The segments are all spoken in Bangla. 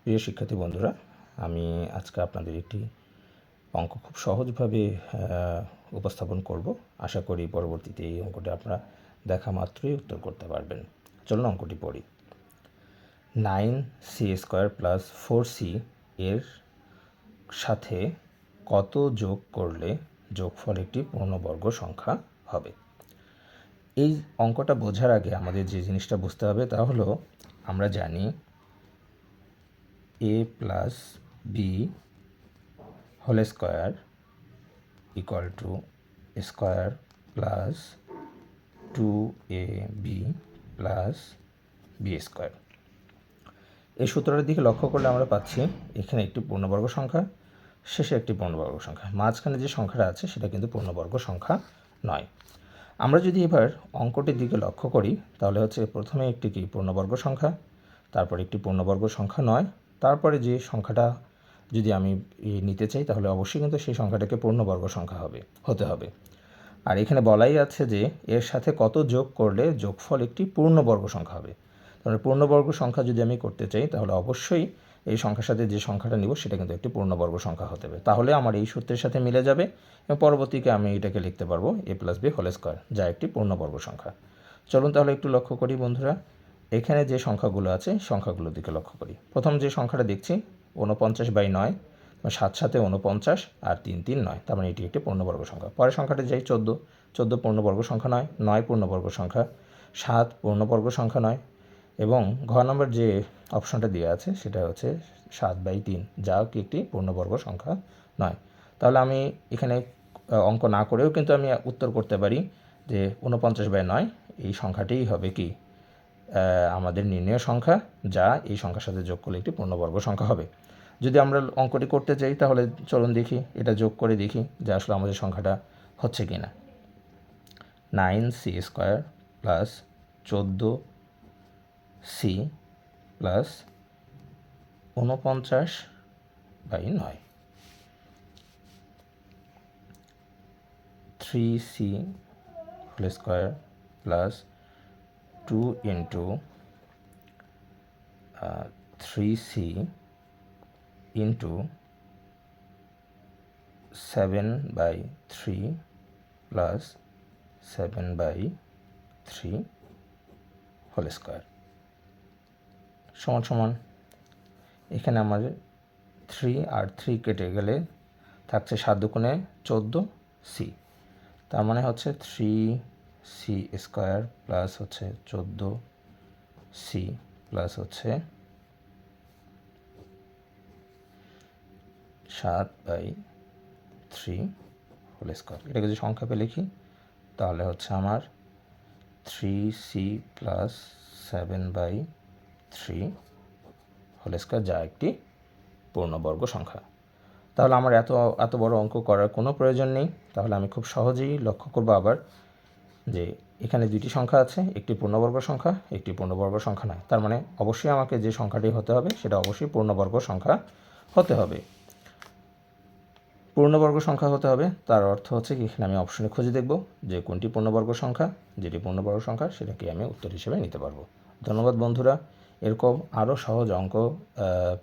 প্রিয় শিক্ষার্থী বন্ধুরা, আমি আজকে আপনাদের একটি অঙ্ক খুব সহজভাবে উপস্থাপন করব। আশা করি পরবর্তীতে এই অঙ্কটি আপনারা দেখা মাত্রই উত্তর করতে পারবেন। চলুন অঙ্কটি পড়ি। 9c² + 4c এর সাথে কত যোগ করলে যোগফল একটি পূর্ণবর্গ সংখ্যা হবে? এই অঙ্কটা বোঝার আগে আমাদের যে জিনিসটা বুঝতে হবে তা হলো, আমরা জানি a + b² = square plus 2ab + b²। এই সূত্রটার দিকে লক্ষ্য করলে আমরা পাচ্ছি এখানে একটি পূর্ণবর্গ সংখ্যা, শেষে একটি পূর্ণবর্গ সংখ্যা, মাঝখানে যে সংখ্যাটা আছে সেটা কিন্তু পূর্ণবর্গ সংখ্যা নয়। আমরা যদি এবার অঙ্কটির দিকে লক্ষ্য করি তাহলে হচ্ছে প্রথমে একটি কি পূর্ণবর্গ সংখ্যা, তারপর একটি পূর্ণবর্গ সংখ্যা নয়, তারপরে যে সংখ্যাটা যদি আমি নিতে চাই তাহলে অবশ্যই কিন্তু সেই সংখ্যাটাকে পূর্ণবর্গ সংখ্যা হতে হবে। আর এখানে বলাই আছে যে এর সাথে কত যোগ করলে যোগফল একটি পূর্ণবর্গ সংখ্যা হবে। তাহলে পূর্ণবর্গ সংখ্যা যদি আমি করতে চাই তাহলে অবশ্যই এই সংখ্যার সাথে যে সংখ্যাটা নিব সেটা কিন্তু একটি পূর্ণবর্গ সংখ্যা হতে হবে। তাহলে আমার এই সূত্রের সাথে মিলে যাবে এবং পরবর্তীতে আমি এটাকে লিখতে পারবো a + b² যা একটি পূর্ণবর্গ সংখ্যা। চলুন তাহলে একটু লক্ষ্য করি বন্ধুরা, এখানে যে সংখ্যাগুলো আছে সংখ্যাগুলোর দিকে লক্ষ্য করি। প্রথম যে সংখ্যাটা দেখছি 49/9, 7 7 49 আর 3 3 9, তার মানে এটি একটি পূর্ণবর্গ সংখ্যা। পরের সংখ্যাটা যাই 14 পূর্ণবর্গ সংখ্যা নয়, 9 পূর্ণবর্গ সংখ্যা, 7 পূর্ণবর্গ সংখ্যা নয়, এবং ঘ নম্বর যে অপশনটা দেওয়া আছে সেটা হচ্ছে 7/3, যা কি একটি পূর্ণবর্গ সংখ্যা নয়। তাহলে আমি এখানে অঙ্ক না করেও কিন্তু আমি উত্তর করতে পারি যে 49/9 এই সংখ্যাটিই হবে কি আমাদের নির্ণেয় সংখ্যা, যা এই সংখ্যার সাথে যোগ করলে একটি পূর্ণবর্গ সংখ্যা হবে। যদি আমরা অঙ্কটি করতে চাই তাহলে চলুন দেখি, এটা যোগ করে দেখি যে আসলে আমাদের সংখ্যাটা হচ্ছে কি না। 9c² + 14c + 49/9, 3c² + 2 × 3c × 7/3 + 7/3² সমান এখানে আমাদের 3 আর 3 কেটে গেলে থাকছে 7 দুগুণে 14c, তার মানে হচ্ছে 3c² + হচ্ছে 14c + হচ্ছে 7/3²। এটাকে যদি সংক্ষেপে লিখি তাহলে হচ্ছে আমার 3c + 7/3², যা একটি পূর্ণবর্গ সংখ্যা। তাহলে আমার এত বড় অঙ্ক করার কোনো প্রয়োজন নেই। তাহলে আমি খুব সহজেই লক্ষ্য করব আবার যে এখানে দুটি সংখ্যা আছে, একটি পূর্ণবর্গ সংখ্যা, একটি পূর্ণবর্গ সংখ্যা নয়। তার মানে অবশ্যই আমাকে যে সংখ্যাটি হতে হবে সেটা অবশ্যই পূর্ণবর্গ সংখ্যা হতে হবে। পূর্ণবর্গ সংখ্যা হতে হবে তার অর্থ হচ্ছে কি এখানে আমি অপশনে খুঁজে দেখব যে কোনটি পূর্ণবর্গ সংখ্যা, যেটি পূর্ণবর্গ সংখ্যা সেটাকে আমি উত্তর হিসেবে নিতে পারবো। ধন্যবাদ বন্ধুরা। এরকম আরও সহজ অঙ্ক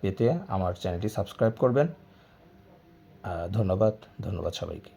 পেতে আমার চ্যানেলটি সাবস্ক্রাইব করবেন। ধন্যবাদ সবাইকে।